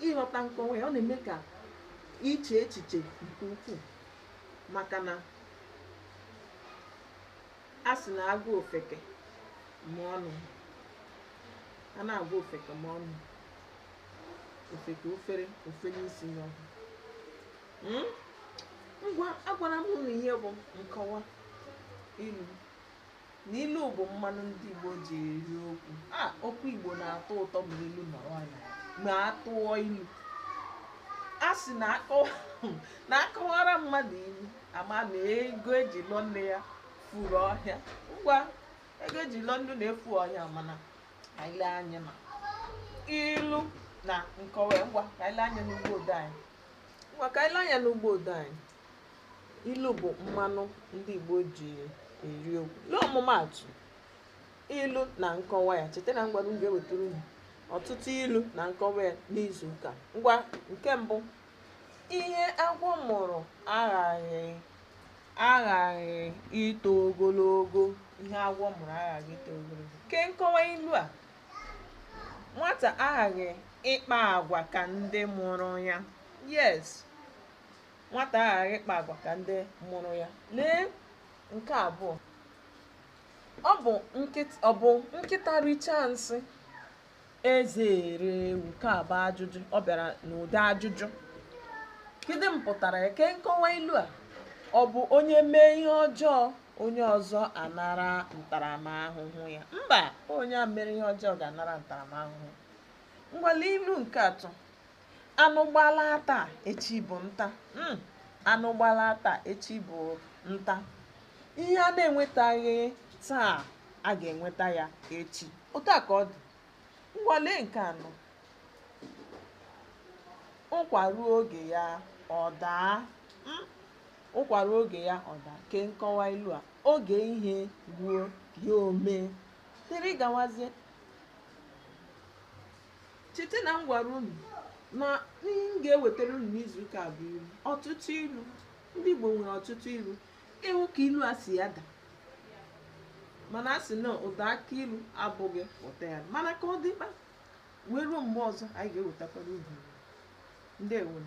ịghọta nkọwa ya, ọ na-eme ka iche echiche nke ukwuu, maka na a sị na agụ ofeke ma ọnụ, a na-agwa ofeke ma ọnụ, ofeke ofere isi n'ọhụ. Ngwa agwara m unu ihe bụ nkọwa ilu. Na ilu bụ mmanụ ndị Igbo ji eri okwu. Okwu Igbo na-atọ ụtọ ma ilu nọrọ anya, ma atụọ ilu. A sị na akọwara mmadụ ilu, ama na ego eji lụọ nne ya furu ọhịa. Ngwa ego eji lụọ ndụ na-efu ọhịa, mana anyị lee anya na ilu na nkọwa. Ngwa ka anyị lee anya n'ugbo odo anyị. Ilu bụ mmanụ ndị Igbo ji eri okwu. Lee ọmụmaatụ ilu na nkọwa ya. Cheta na ngwa m ga-ewetara unu ọtụtụ ilu na nkọwa ya n'izu ụka. Ngwa nke mbụ, ihe agwọ mụrụ aghaghị ito ogologo. Ihe agwọ mụrụ aghaghị ito ogologo. Ke nkọwa ilu a, nwata aghaghị ịkpa agwa ka ndị mụrụ ya. Yes, nwata aghaghị ịkpa agwa ka ndị mụrụ ya. Lee nke abụọ, ọ bụ nkịta richaa nsị, eze ere ewu. Nke a bụ ajụjụ, ọ bịara n'ụdị ajụjụ. Kedu mpụtara ya? Ke nkọwa ilu a, ọ bụ onye mee ihe ọjọọ, onye ọzọ anara ntaramahụhụ ya? Mba, onye a mere ihe ọjọọ ga-anara ntaramahụhụ. Ngwale ilu nke atọ, anụ gbala taa echi bụ nta. Anụ gbala taa echi bụ nta. Ihe a na-enwetaghị taa, a ga-enweta ya echi. Otu a ka ọ dị. Ngwale nke anọ, ụkwa ruo oge ya ọ daa. Ụkwa ruo oge ya ọ daa. Ke nkọwa ilu a, oge ihe ruo ya o mee. Dịrị gawazie. Cheta na m gwara unu na m ga-ewetara unu n'izu ụka bụ ilu. Ọtụtụ ilu. Ndị Igbo nwere ọtụtụ ilu. Ịhụ ka ilu a si ada, mana a sị na ụda aka ilu abụghị ụta ya. Mana ka ọ dịkpa, wee ruo mgbe ọzọ anyị ga-ewetakwara unu. Ndewo.